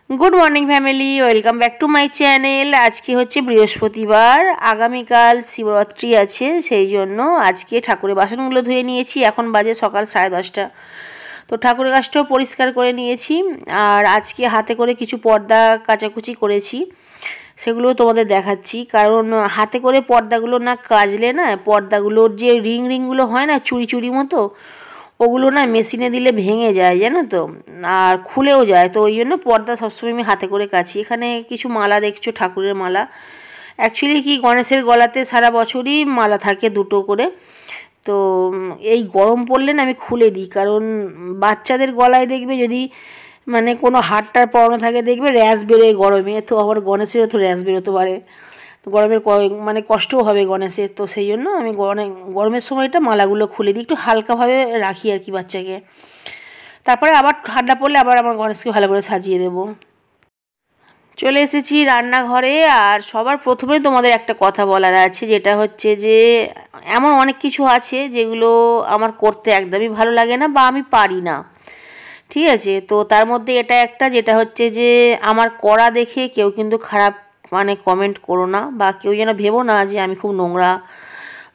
Good morning family, welcome back to my channel. आज के होच्छे बृहस्पतिवार, आगामीकाल शिवरात्रि आछे, सेई जोन्नो आजके ठाकुरेर बासनगुलो धुए निয়েছি। এখন বাজে সকাল 10:30। তো ঠাকুরের কাজটাও পরিষ্কার করে নিয়েছি। আর আজকে হাতে করে কিছু পর্দা কাচাকুচি করেছি, সেগুলো তোমাদের দেখাচ্ছি। কারণ হাতে করে পর্দাগুলো না কাচলে না, পর্দাগুলোর যে রিংগুলো হয় না চুড়ি চুড়ি মতো, ওগুলো না মেশিনে দিলে ভেঙে যায়, জানো তো, আর খুলেও যায়। তো ওই জন্য পর্দা সবসময় আমি হাতে করে কাচি। এখানে কিছু মালা দেখছো, ঠাকুরের মালা। অ্যাকচুয়ালি কি, গণেশের গলাতে সারা বছরই মালা থাকে দুটো করে। তো এই গরম পড়লে না আমি খুলে দিই, কারণ বাচ্চাদের গলায় দেখবে যদি মানে কোনো হারটার পরানো থাকে দেখবে র্যাশ বেরোয় গরমে, তো আবার গণেশেরও তো র্যাশ বেরোতে পারে, তো গরমের মানে কষ্টও হবে গণেশের। তো সেই জন্য আমি গরমের সময়টা মালাগুলো খুলে দিই, একটু হালকাভাবে রাখি আর কি বাচ্চাকে। তারপরে আবার ঠান্ডা পড়লে আবার আমার গণেশকে ভালো করে সাজিয়ে দেবো। চলে এসেছি রান্নাঘরে। আর সবার প্রথমে তোমাদের একটা কথা বলার আছে, যেটা হচ্ছে যে এমন অনেক কিছু আছে যেগুলো আমার করতে একদমই ভালো লাগে না বা আমি পারি না, ঠিক আছে। তো তার মধ্যে এটা একটা, যেটা হচ্ছে যে আমার করা দেখে কেউ কিন্তু খারাপ মানে কমেন্ট করো না, বা কেউ যেন ভেবো না যে আমি খুব নোংরা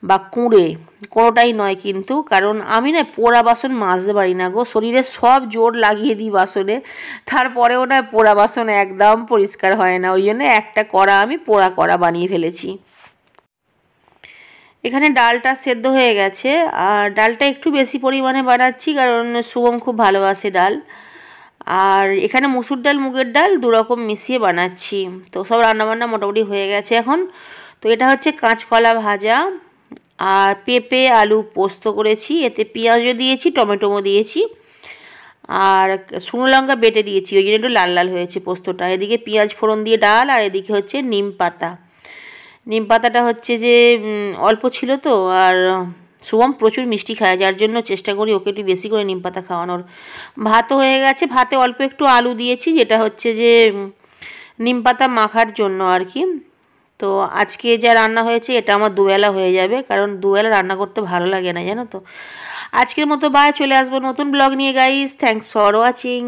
বা কুঁড়ে, কোনোটাই নয় কিন্তু। কারণ আমি না পোড়া বাসন মাজতে পারি না গো, শরীরে সব জোর লাগিয়ে দিই বাসনে, তারপরেও না পোড়া বাসন একদম পরিষ্কার হয় না। ওই জন্য একটা কড়া আমি পোড়া কড়া বানিয়ে ফেলেছি। এখানে ডালটা সেদ্ধ হয়ে গেছে, আর ডালটা একটু বেশি পরিমাণে বানাচ্ছি কারণ শুভম খুব ভালোবাসে ডাল। আর এখানে মুসুর ডাল মুগের ডাল দুরকম মিশিয়ে বানাচ্ছি। তো সব রান্নাবান্না মোটামুটি হয়ে গেছে এখন। তো এটা হচ্ছে কাঁচকলা ভাজা, আর পেঁপে আলু পোস্ত করেছি, এতে পেঁয়াজও দিয়েছি, টমেটোও দিয়েছি, আর শুকনো লঙ্কা বেটে দিয়েছি, ওই জন্য একটু লাল লাল হয়েছে পোস্তটা। এদিকে পেঁয়াজ ফোড়ন দিয়ে ডাল, আর এদিকে হচ্ছে নিম পাতা। নিম পাতাটা হচ্ছে যে অল্প ছিল তো, আর শুভম প্রচুর মিষ্টি খায়, যার জন্য চেষ্টা করি ওকে একটু বেশি করে নিম পাতা খাওয়ানোর। ভাতও হয়ে গেছে, ভাতে অল্প একটু আলু দিয়েছি, যেটা হচ্ছে যে নিম পাতা মাখার জন্য আর কি। তো আজকে যা রান্না হয়েছে এটা আমার দুবেলা হয়ে যাবে, কারণ দুবেলা রান্না করতে ভালো লাগে না, জানো তো। আজকের মতো বাই, চলে আসবো নতুন ব্লগ নিয়ে গাইস। Thanks for watching.